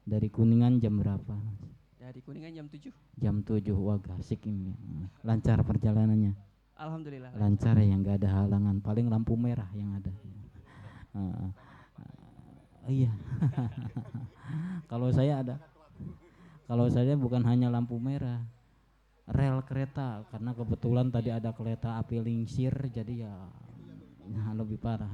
Dari Kuningan jam berapa? Dari Kuningan jam 7. Jam 7. Wah, asik ini. Lancar perjalanannya. Alhamdulillah lancar. Lancar ya, nggak ada halangan. Paling lampu merah yang ada. Uh, iya. Kalau saya ada. Kalau saya bukan hanya lampu merah, rel kereta, karena kebetulan tadi ada kereta api lingsir, jadi ya nah, lebih parah.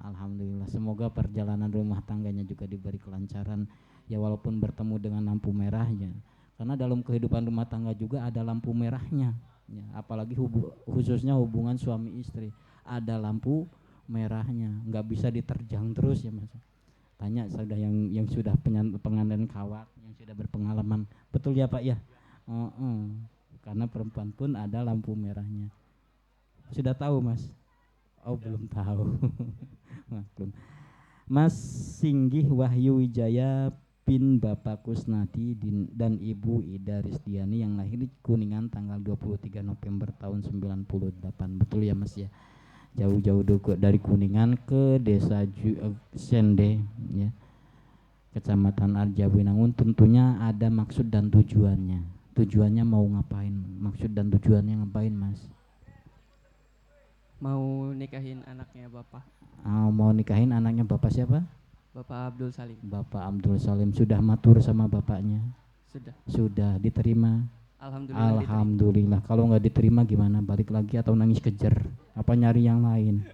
Alhamdulillah, semoga perjalanan rumah tangganya juga diberi kelancaran ya, walaupun bertemu dengan lampu merahnya, karena dalam kehidupan rumah tangga juga ada lampu merahnya ya, apalagi khususnya hubungan suami istri, ada lampu merahnya, nggak bisa diterjang terus ya mas. Tanya sudah yang sudah pengantin kawat, yang sudah berpengalaman, betul ya pak ya. Karena perempuan pun ada lampu merahnya, sudah tahu mas? Oh belum tahu. Maklum. Mas Singgih Wahyu Wijaya bin Bapak Kusnadi dan Ibu Ida Risdiani yang lahir di Kuningan tanggal 23 November tahun 98. Betul ya Mas ya? Jauh-jauh dari Kuningan ke desa Sende ya, Kecamatan Arjawinangun, tentunya ada maksud dan tujuannya. Tujuannya mau ngapain? Maksud dan tujuannya ngapain Mas? Mau nikahin anaknya Bapak. Mau nikahin anaknya Bapak siapa? Bapak Abdul Salim. Bapak Abdul Salim. Sudah matur sama bapaknya? Sudah. Sudah diterima? Alhamdulillah diterima. Alhamdulillah. Kalau nggak diterima gimana? Balik lagi atau nangis kejer? Apa nyari yang lain?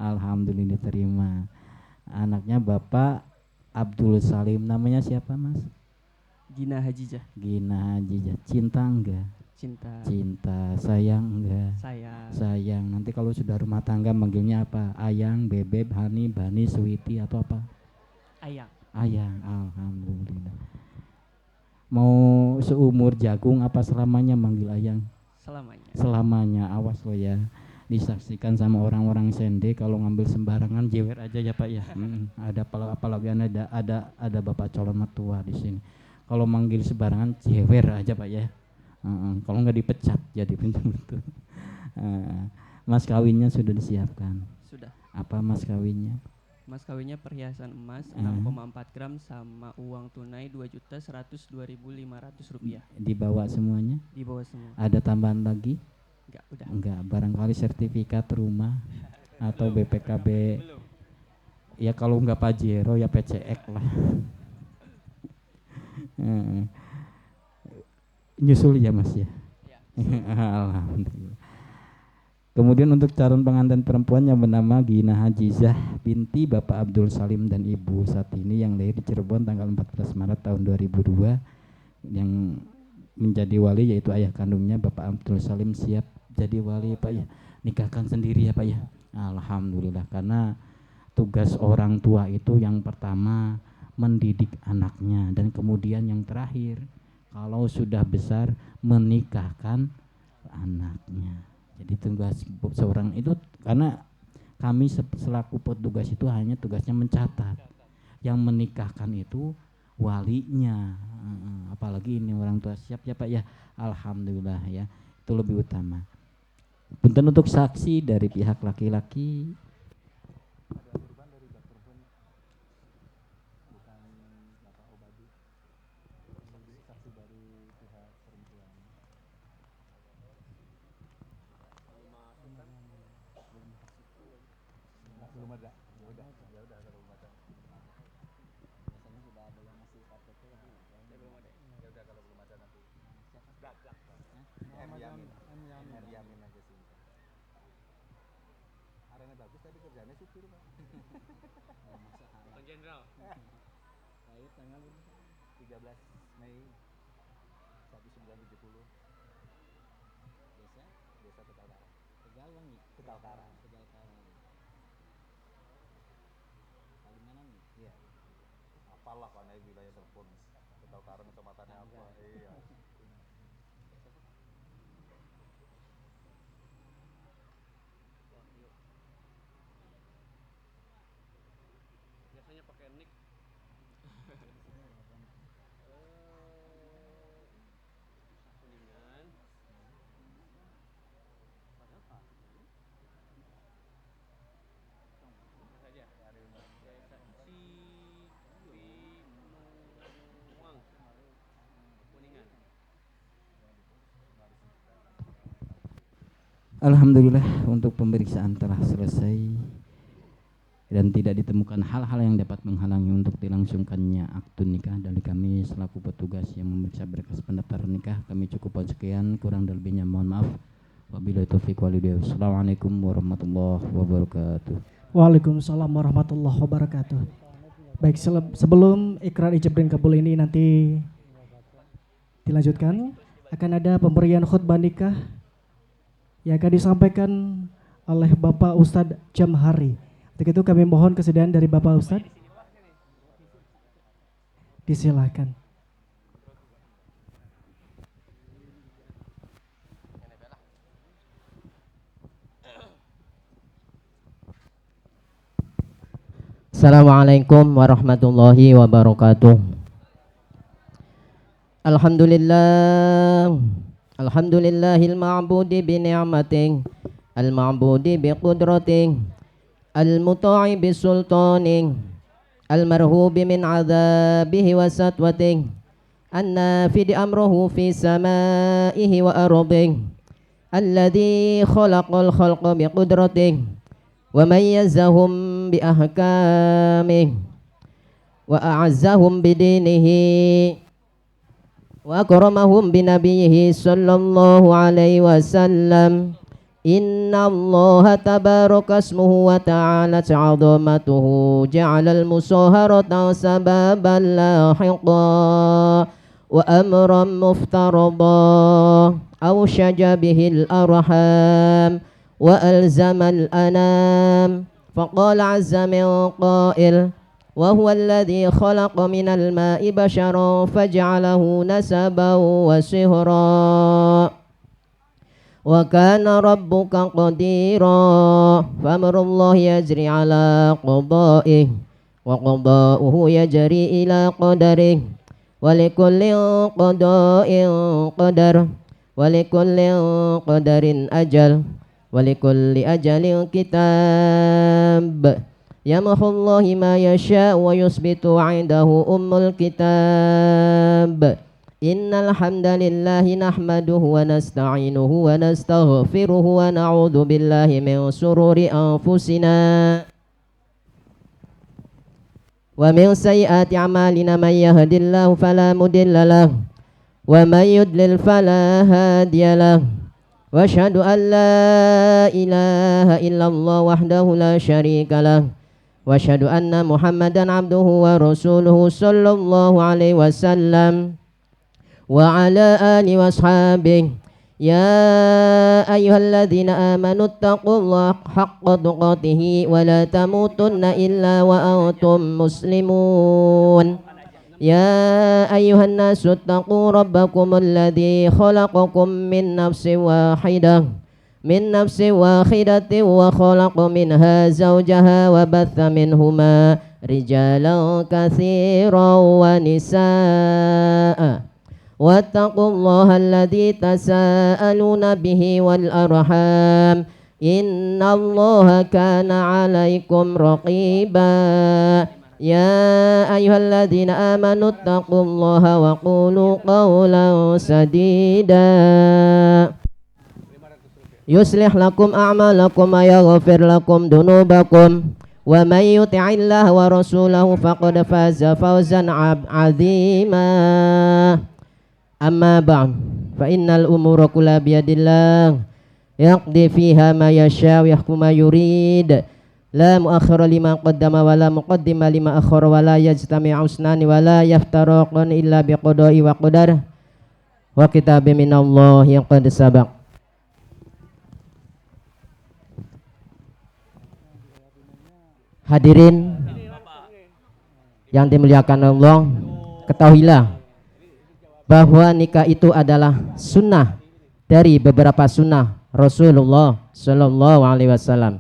Alhamdulillah diterima. Anaknya Bapak Abdul Salim. Namanya siapa Mas? Gina Hajijah. Gina Hajijah. Cinta enggak? Cinta. Cinta. Sayang enggak? Sayang. Sayang. Nanti kalau sudah rumah tangga manggilnya apa? Ayang, bebek, hani, bani, sweetie atau apa? Ayang. Ayang. Alhamdulillah. Mau seumur jagung apa selamanya manggil ayang? Selamanya. Selamanya. Awas lo ya, disaksikan sama orang-orang Sende kalau ngambil sembarangan jewer aja ya pak ya. Ada apalagi ada bapak calon mertua di sini, kalau manggil sembarangan jewer aja pak ya. Kalau nggak dipecat jadi betul-betul. Mas kawinnya sudah disiapkan? Sudah. Apa mas kawinnya? Mas kawinnya perhiasan emas 6,4 gram sama uang tunai 2.102.500 rupiah. Dibawa semuanya? Dibawa semua. Ada tambahan lagi? Enggak, udah. Enggak, barangkali sertifikat rumah atau BPKB. Belum. Ya kalau enggak Pajero ya PCX lah. Nyusul ya mas ya. Alhamdulillah. Kemudian untuk calon pengantin perempuan yang bernama Gina Hajizah binti Bapak Abdul Salim dan Ibu Satini yang lahir di Cirebon tanggal 14 Maret tahun 2002, yang menjadi wali yaitu ayah kandungnya Bapak Abdul Salim siap jadi wali pak ya, nikahkan sendiri ya pak ya. Alhamdulillah, karena tugas orang tua itu yang pertama mendidik anaknya, dan kemudian yang terakhir kalau sudah besar menikahkan anaknya. Jadi tugas seorang itu, karena kami selaku petugas itu hanya tugasnya mencatat, yang menikahkan itu walinya. Apalagi ini orang tua siap ya pak ya. Alhamdulillah ya, itu lebih utama. Punten untuk saksi dari pihak laki-laki. Bagus tapi kerjanya supir pak. Jenderal. Lahir tanggal 13 Mei 1970. Desa Tegalkara. Tegalwangi. Tegalkara. Kalimanan nih. Iya. Apalah pandai wilayah telepon. Tegalkara kecamatannya apa? Iya. Biasanya pakai nick. Kuningan. Padahal Pak. Saja. Desa Alhamdulillah untuk pemeriksaan telah selesai dan tidak ditemukan hal-hal yang dapat menghalangi untuk dilangsungkannya akad nikah. Dari kami selaku petugas yang memeriksa berkas pendaftaran nikah, kami cukupkan sekian, kurang dan lebihnya mohon maaf. Wabillahi taufiq wal hidayah. Assalamualaikum warahmatullahi wabarakatuh. Waalaikumsalam warahmatullahi wabarakatuh. Baik, sebelum ikrar ijab dan kabul ini nanti dilanjutkan, akan ada pemberian khutbah nikah yang akan disampaikan oleh Bapak Ustadz Jamhari. Untuk itu kami mohon kesediaan dari Bapak Ustadz. Disilakan. Assalamualaikum warahmatullahi wabarakatuh. Alhamdulillahil ma'budi bi ni'matin, al-ma'budi bi qudratin, al-muta'i bi sultanin, al-marhubi min azabihi wa satwatin, an-nafidi amruhu fi samaihi wa ardih, alladhi khalaqal khalqa bi qudratin wa mayyazahum bi ahkamih wa a'azzahum bi dinihi wa akramahum bi nabiyhi sallallahu alaihi wasallam. Inna Allah tabaraka ismuhu wa ta'ala 'azamatuhu ja'alal musaharata sababan lahiqa wa amran muftarada aw shaja bihil arham wa alzamal anam. فقال عز من قائل وهو الذي خلق من الماء بشرا فجعله نسبا وصهرا وكان ربك قديرا فأمر الله يجري على قضائه وقضاؤه يجري إلى قدره ولكل قضاء قدر ولكل قدر أجل ولكل أجل كتاب يمحو الله ما يشاء ويثبت عنده الكتاب. إن الحمد لله نحمده ونستعينه ونستغفره ونعوذ بالله من شرور أنفسنا ومن سيئات أعمالنا. من يهد الله فلا مضل له ومن يضلل فلا هادي له واشهد ان لا اله الا الله وحده لا شريك له واشهد ان محمدا عبده ورسوله صلى الله عليه وسلم وعلى اله واصحابه. يا ايها الذين امنوا اتقوا الله حق تقاته ولا تموتن الا وانتم مسلمون. يا أيها الناس اتقوا ربكم الذي خلقكم من نفس واحدة وخلق منها زوجها وبث منهما رجالا كثيرا ونساء واتقوا الله الذي تساءلون به والأرحام إن الله كان عليكم رقيبا. يا أيها الذين آمنوا اتقوا الله وقولوا قولا سديدا يصلح لكم أعمالكم ويغفر لكم ذنوبكم ومن يطع الله ورسوله فقد فاز فوزا عظيما. أما بعد فإن الأمور كلها بيد الله يقضي فيها ما يشاء ويحكم ما يريد. لا مؤخر لما قدم ولا مقدم لما أخر ولا يجتمع حسنان ولا يفترقان إلا بقضاء وقدر وكتاب من الله yang qad sabaq. Hadirin yang dimuliakan Allah, ketahuilah bahwa nikah itu adalah sunnah dari beberapa sunnah Rasulullah Sallallahu Alaihi Wasallam.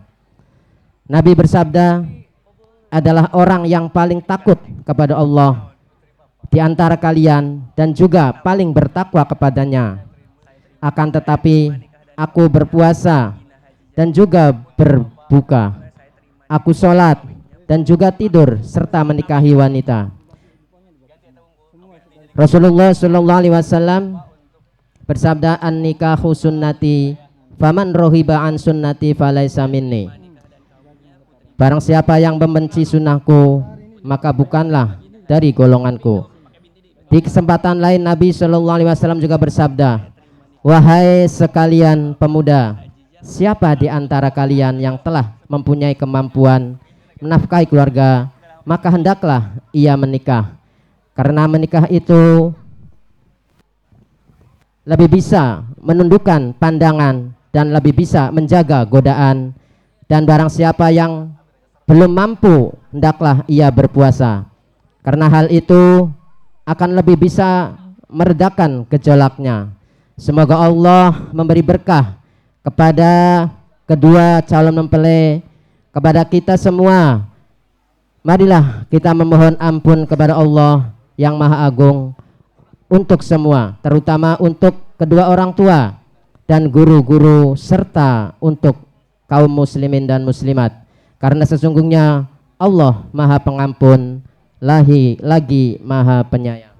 Nabi bersabda, adalah orang yang paling takut kepada Allah di antara kalian dan juga paling bertakwa kepadanya. Akan tetapi aku berpuasa dan juga berbuka, aku sholat dan juga tidur serta menikahi wanita. Rasulullah Sallallahu Alaihi Wasallam bersabda, an nikahu sunnati Faman rohiba an sunnati falaisa minni. Barang siapa yang membenci sunnahku, maka bukanlah dari golonganku. Di kesempatan lain Nabi SAW juga bersabda, wahai sekalian pemuda, siapa di antara kalian yang telah mempunyai kemampuan menafkahi keluarga, maka hendaklah ia menikah. Karena menikah itu lebih bisa menundukkan pandangan dan lebih bisa menjaga godaan. Dan barang siapa yang belum mampu, hendaklah ia berpuasa. Karena hal itu akan lebih bisa meredakan gejolaknya. Semoga Allah memberi berkah kepada kedua calon mempelai, kepada kita semua. Marilah kita memohon ampun kepada Allah yang Maha Agung untuk semua, terutama untuk kedua orang tua dan guru-guru serta untuk kaum muslimin dan muslimat. Karena sesungguhnya Allah Maha Pengampun lagi Maha Penyayang.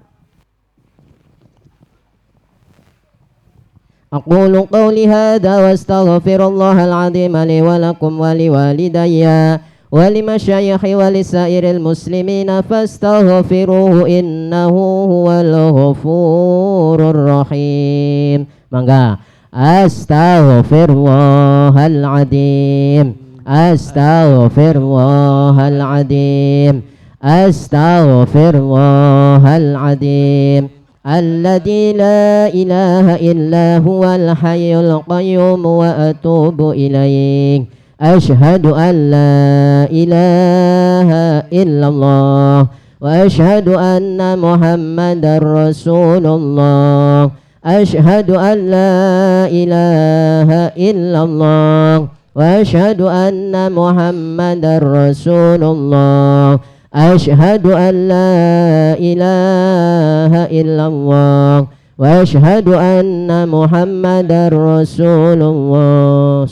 Aqulu qawli hadha wa astaghfirullahal azim li wa lakum wa liwalidayya wa limasyayikhi wa lisairil muslimina fastaghfiruhu innahu huwal ghafurur rahim. Mangga. Astaghfirullahal azim, astaghfirullahal azim, astaghfirullahal azim, alladzi la ilaha illa huwal hayyul qayyum wa atubu ilaih. Asyhadu an la ilaha illallah wa asyhadu anna Muhammadar Rasulullah. Asyhadu an la ilaha illallah wa asyhadu anna Muhammadar Rasulullah. Asyhadu an la ilaha illallah wa asyhadu anna Muhammadar Rasulullah.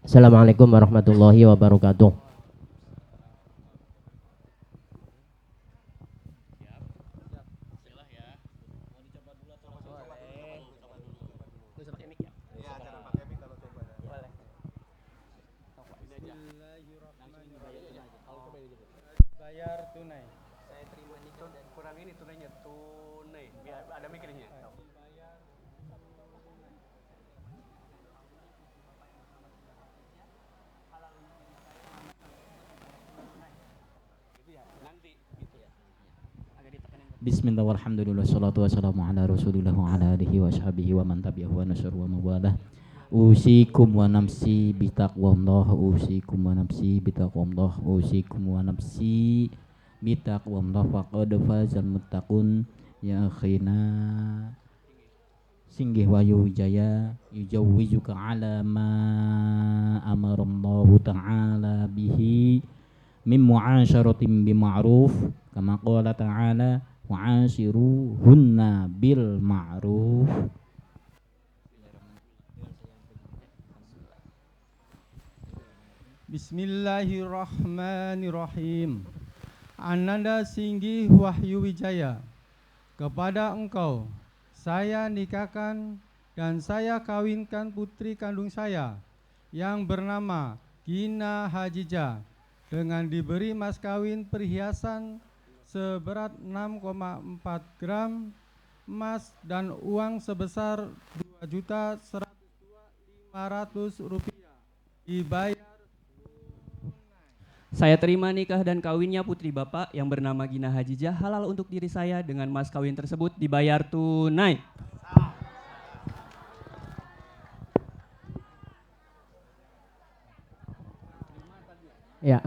Assalamualaikum warahmatullahi wabarakatuh. Bayar tunai. Saya terima nikah dan kurang ini tunainya tunai. Biar ada mikirnya. Bismillah walhamdulillah salatu wassalamu ala rasulillah wa ala alihi wa sahbihi wa man tabi'ahu wa nasr wa mawalah. Usikum wa nafsi bitaqwallah, usikum wa nafsi bitaqwallah, usikum wa nafsi bitaqwallah, faqad fazal muttaqun. Ya akhina singgih wayu jaya yujawwizuka ala ma amarallahu ta'ala bihi min mu'asyaratin bima'ruf kama qala ta'ala wa'ashiruhunna bil ma'ruf. Bismillahirrahmanirrahim. Ananda Singgih Wahyu Wijaya, kepada engkau saya nikahkan dan saya kawinkan putri kandung saya yang bernama Gina Hajijah dengan diberi mas kawin perhiasan seberat 6,4 gram emas dan uang sebesar Rp2.102.500 dibayar. Saya terima nikah dan kawinnya putri Bapak yang bernama Gina Hajijah halal untuk diri saya dengan mas kawin tersebut dibayar tunai. Ya,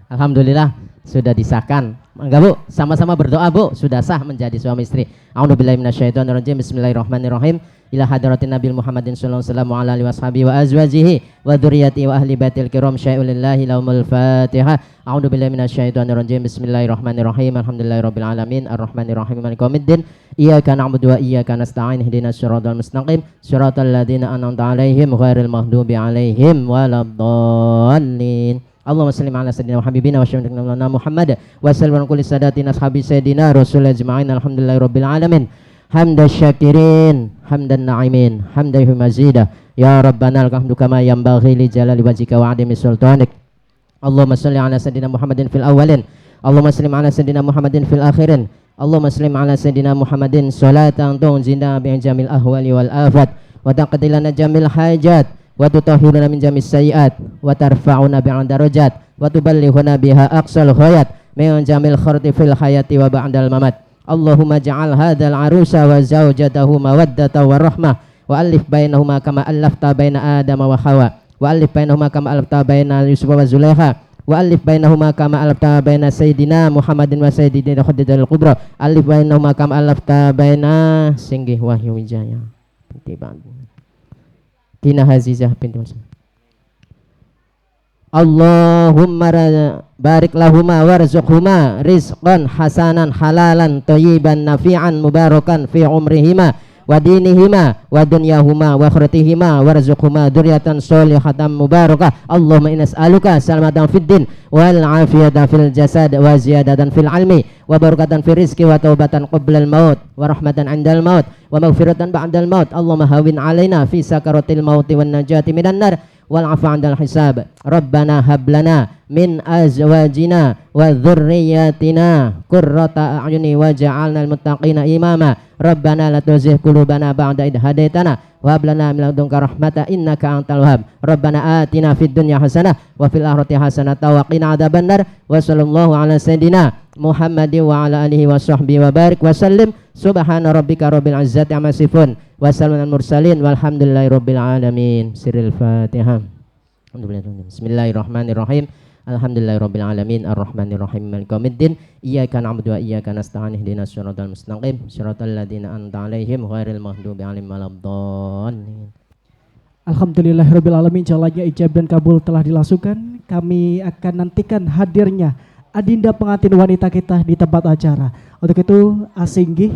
alhamdulillah sudah disahkan. Enggak Bu, sama-sama berdoa Bu, sudah sah menjadi suami istri. A'udzubillahi minasyaitonirrajim. Bismillahirrahmanirrahim. Ila hadratin Nabi Muhammadin sallallahu alaihi wasallam wa azwajihi wa dzurriyyati wa ahli baitil kiram syai'ulillahi laumul Fatihah. A'udzubillahi minasyaitonirrajim. Bismillahirrahmanirrahim. Alhamdulillahirabbil alamin arrahmanirrahim maliki yaumiddin. Iyyaka na'budu wa iyyaka nasta'in ihdinas siratal mustaqim siratal ladzina an'amta 'alaihim ghairil maghdubi 'alaihim waladdallin. Allahumma salli ala sayyidina wa habibina wa syafi'ina Muhammad wa sallim ala kulli sadatina ashabi sayyidina rasulillah ajma'in. Alhamdulillahirabbil alamin. Hamdan syakirin, hamdan na'imin, hamdan mazidah. Ya Rabbana al-hamdu kama yanbaghi li jalali wajhika wa 'azimi sultanik. Allahumma salli ala sayyidina Muhammadin fil awwalin, Allahumma sallim ala sayyidina Muhammadin fil akhirin, Allahumma sallim ala sayyidina Muhammadin salatan tunjina bi jamil ahwali wal afat wa taqdilana jamil hajat wa tutahhiruna min jamis sayiat wa tarfa'una bi'an darajat wa tuballighuna biha aqsal ghayat min jamil kharti fil hayati wa ba'dal mamat. Allahumma ja'al hadzal arusa wa zawjatahu mawaddatan wa rahmah wa alif bainahuma kama allafta baina Adam wa Hawa wa alif bainahuma kama allafta baina Yusuf wa Zulaikha wa alif bainahuma kama allafta baina Sayyidina Muhammadin wa Sayyidina Khadijatul Kubra alif bainahuma kama allafta baina Singgih Wahyu Wijaya binti Tina Hazizah binti Mas. Allahumma barik lahuma warzuqhuma rizqan hasanan halalan thayyiban nafi'an mubarakan fi umrihima wa dinihima wa dunyahuma wa akhratihima warzuqhuma dzurriatan sholihatan mubarakah. Allahumma inna nas'aluka salamatan fid din wal afiyatan fil jasad wa ziyadatan fil ilmi wa barakatan fil rizqi wa taubatan qabla al maut wa rahmatan 'indal maut wa maghfiratan ba'dal maut. Allahumma hawwin 'alaina fi sakaratil mauti wan najati minan nar wal 'afwa 'indal hisab. Rabbana hab lana min azwajina wa dzurriyyatina qurrata a'yuni waj'alnal muttaqina imama. Rabbana la tuzigh qulubana ba'da idh hadaitana wa hab lana min ladunka rahmatan innaka antal wahhab. Rabbana atina fid dunya hasanah wa fil akhirati hasanah wa qina adzabannar. Wa sallallahu ala sayidina Muhammadin wa ala alihi wa sahbihi wa barik wa sallim. Subhana rabbika rabbil izzati amma yasifun wa salamun al mursalin walhamdulillahi rabbil alamin. Sirril Fatihah. Bismillahirrahmanirrahim. Alhamdulillahirabbil alamin arrahmanirrahim maliki yaumiddin iyyaka na'budu wa iyyaka nasta'in ihdinas siratal mustaqim siratal ladzina an'amta 'alaihim ghairil maghdubi 'alaihim waladdallin. Alhamdulillahirabbil alamin, jalannya ijab dan kabul telah dilangsungkan. Kami akan nantikan hadirnya adinda pengantin wanita kita di tempat acara. Untuk itu Asinggi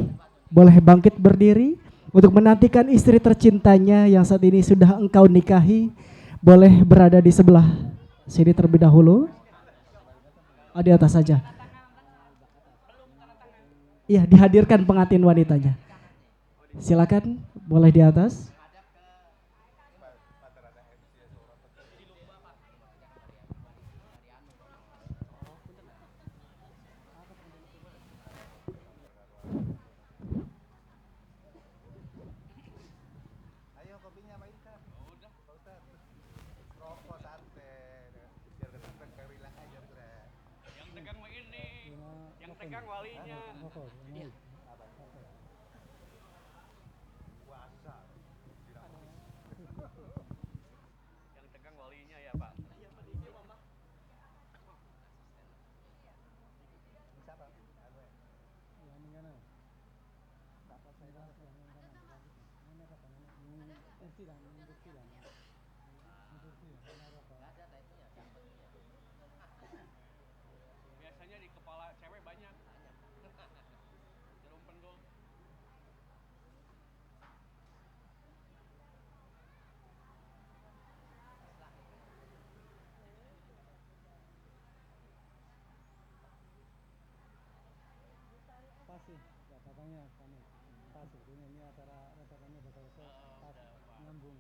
boleh bangkit berdiri untuk menantikan istri tercintanya yang saat ini sudah engkau nikahi. Boleh berada di sebelah sini terlebih dahulu. Di atas saja. Iya, dihadirkan pengantin wanitanya. Silakan, boleh di atas. Ayo kopinya mainkan. Udah, Pak Ustaz. Rokok santai. Biar kesentrang hilang aja, Ustaz. Yang tegang mah ini. Yang tegang walinya. Puasa. Yang tegang walinya ya, Pak. Siapa? Biasanya di kepala cewek banyak. Jarum pendul. Pasti, katanya kami pasti ini acara kami bakal nyambung.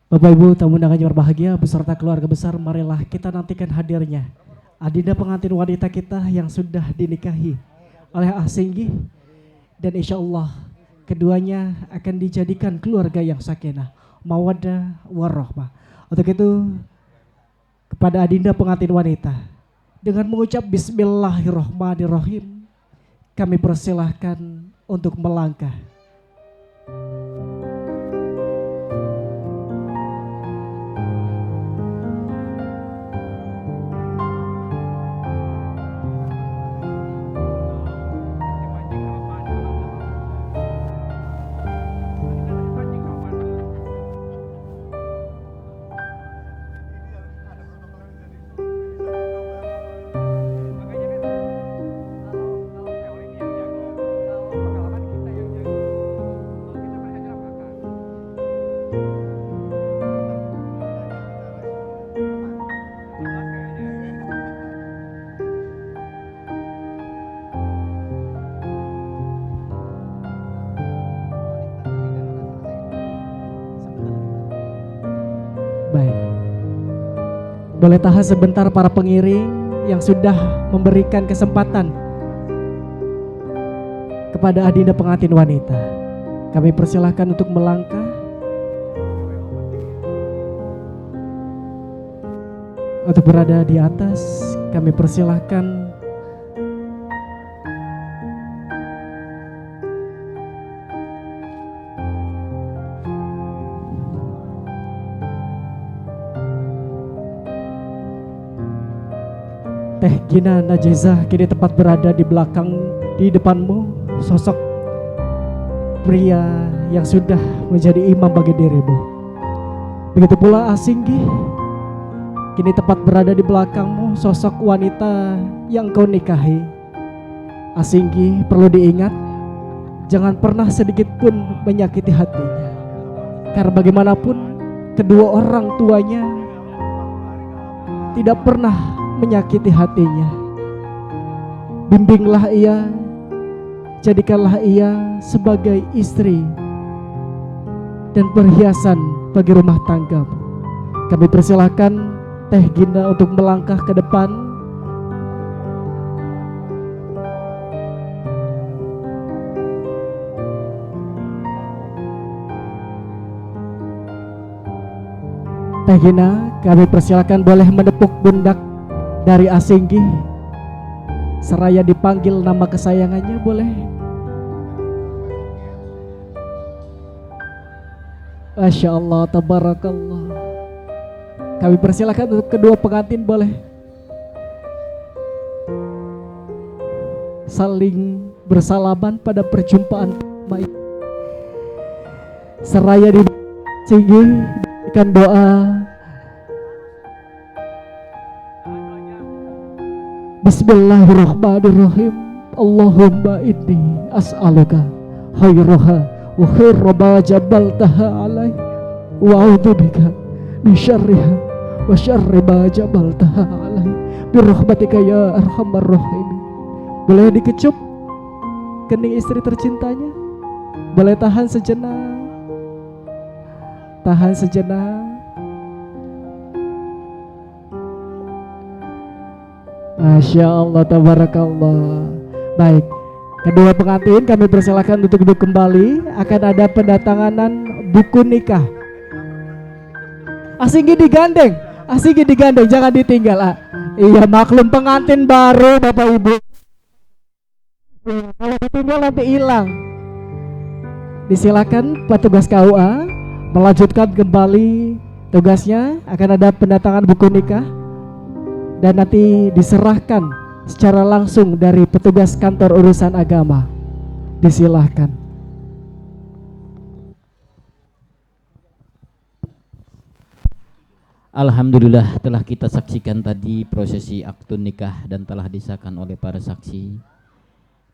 Bapak Ibu tamu undangan yang berbahagia beserta keluarga besar, marilah kita nantikan hadirnya adinda pengantin wanita kita yang sudah dinikahi oleh Asinggi, dan insya Allah keduanya akan dijadikan keluarga yang sakinah, mawaddah, warahmah. Untuk itu kepada adinda pengantin wanita, dengan mengucap Bismillahirrahmanirrahim, kami persilahkan untuk melangkah. Baik. Boleh tahan sebentar para pengiring yang sudah memberikan kesempatan kepada adinda pengantin wanita. Kami persilahkan untuk melangkah. Untuk berada di atas, kami persilahkan Teh Gina Najizah kini tepat berada di belakang, di depanmu, sosok pria yang sudah menjadi imam bagi dirimu. Begitu pula Asinggi kini tepat berada di belakangmu, sosok wanita yang kau nikahi. Asinggi perlu diingat, jangan pernah sedikit pun menyakiti hatinya, karena bagaimanapun kedua orang tuanya tidak pernah menyakiti hatinya. Bimbinglah ia, jadikanlah ia sebagai istri dan perhiasan bagi rumah tanggamu. Kami persilahkan Teh Gina untuk melangkah ke depan. Teh Gina, kami persilahkan boleh menepuk pundak dari Asinggi, seraya dipanggil nama kesayangannya, boleh? Masya Allah, tabarakallah. Kami persilakan untuk kedua pengantin boleh saling bersalaman pada perjumpaan baik, seraya diberikan doa. Bismillahirrahmanirrahim. Allahumma inni as'aluka khairaha wa khaira ma jabaltaha alai wa a'udzubika min syarriha wa syarri ma jabaltaha alai birahmatika ya arhamar rahimin. Boleh dikecup kening istri tercintanya? Boleh tahan sejenak? Tahan sejenak. Masya Allah, tabarakallah. Baik, kedua pengantin kami persilakan untuk duduk kembali. Akan ada pendatanganan buku nikah. Asinggi digandeng, jangan ditinggal. Iya, maklum pengantin baru Bapak Ibu. Kalau ditinggal nanti hilang. Disilakan petugas KUA melanjutkan kembali tugasnya. Akan ada pendatangan buku nikah dan nanti diserahkan secara langsung dari petugas kantor urusan agama. Disilahkan. Alhamdulillah telah kita saksikan tadi prosesi akad nikah dan telah disahkan oleh para saksi.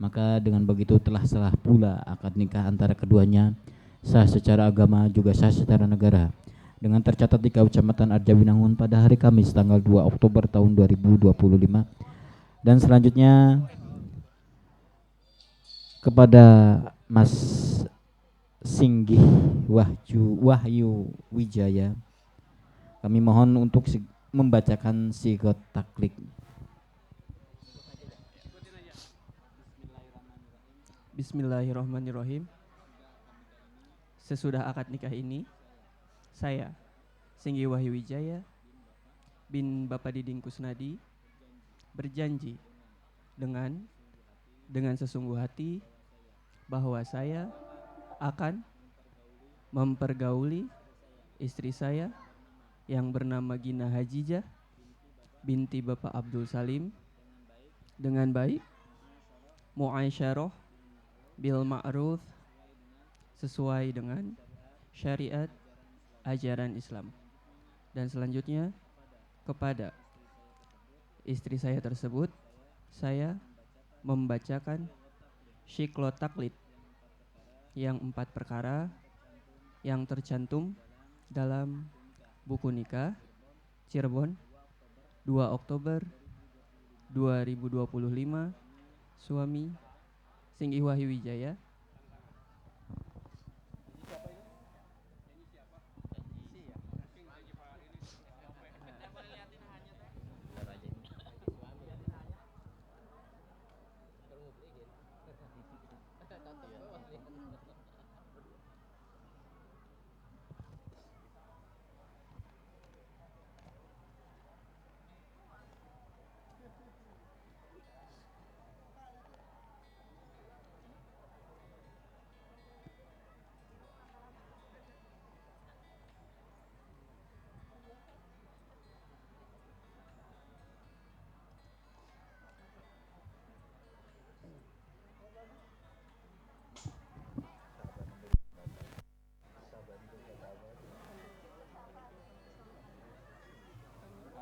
Maka dengan begitu telah sah pula akad nikah antara keduanya, sah secara agama juga sah secara negara. Dengan tercatat di Kecamatan Arjawinangun pada hari Kamis tanggal 2 Oktober tahun 2025. Dan selanjutnya kepada Mas Singgih Wahyu Wijaya, kami mohon untuk membacakan sigot taklid. Bismillahirrahmanirrahim. Sesudah akad nikah ini, saya, Singgi Wahyu Wijaya bin Bapak Diding Kusnadi, berjanji dengan sesungguh hati bahwa saya akan mempergauli istri saya yang bernama Gina Hajijah binti Bapak Abdul Salim dengan baik, mu'aisyarah bil ma'ruf, sesuai dengan syariat ajaran Islam. Dan selanjutnya kepada istri saya tersebut, saya membacakan syiklot taklid yang 4 perkara yang tercantum dalam buku nikah Cirebon 2 Oktober 2025, suami Singgi Wahyu Wijaya.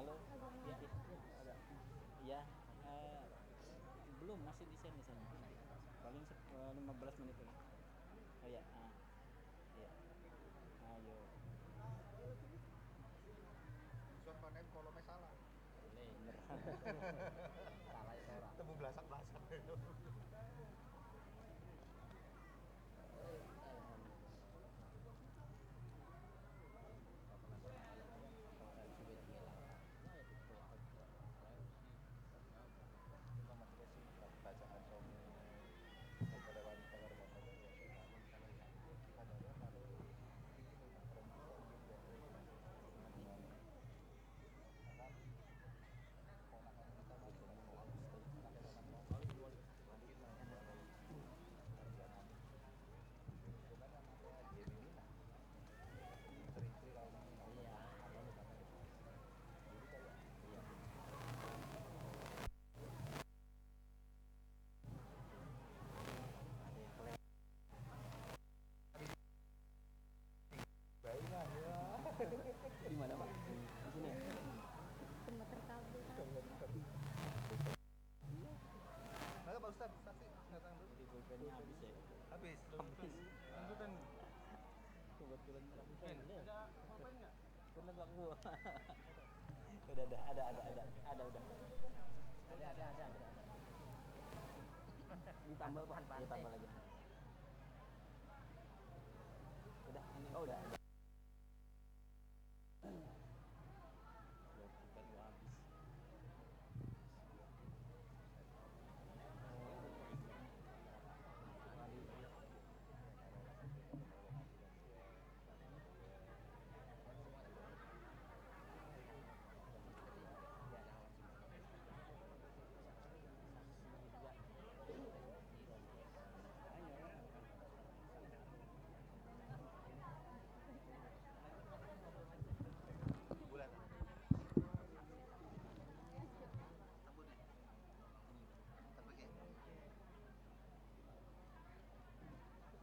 Halo, ya, belum, masih desain misalnya, paling 15 menit lagi. Oh ya, iya, ayo. Suat panen kolomnya salah. Bener. Salah itu orang. Temu belasak-belasak. Bacaan suami kepada wanita Di mana, Pak? Di sini ya? Maka Pak Ustadz, saksi datang dulu. Di pulpennya habis ya. Habis. Lanjutan. Kebetulan rambutan. Ada pulpen nggak? Pernah bang gua. Udah ada udah. Ada. Ditambah bahan pantai. Ditambah lagi. Udah, ini. Oh, udah. Pulpen gua habis. Bulan. Tapi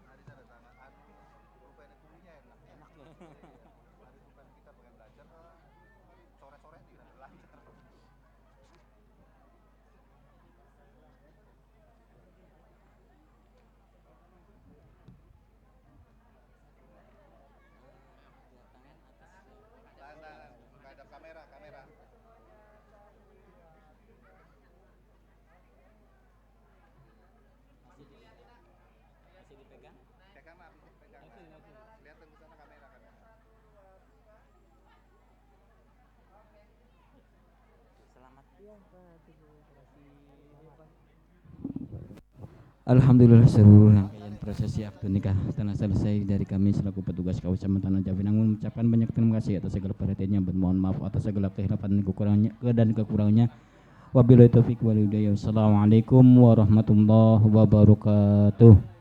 hari sana tangan rupanya kulinya enak ya. Hari rupanya kita pengen belajar sore-sore tidak belajar. Tangan menghadap kamera. Masih dipegang? Pegang mah, pegang. Lihat ke sana kamera. Selamat ya Pak, terima kasih Pak. Alhamdulillah seluruh rangkaian prosesi akad nikah telah selesai dari kami selaku petugas Kecamatan Jabinangun mengucapkan banyak terima kasih atas segala perhatiannya dan mohon maaf atas segala kehilapan dan kekurangannya. Wabillahi taufiq wal hidayah. Wassalamualaikum warahmatullahi wabarakatuh.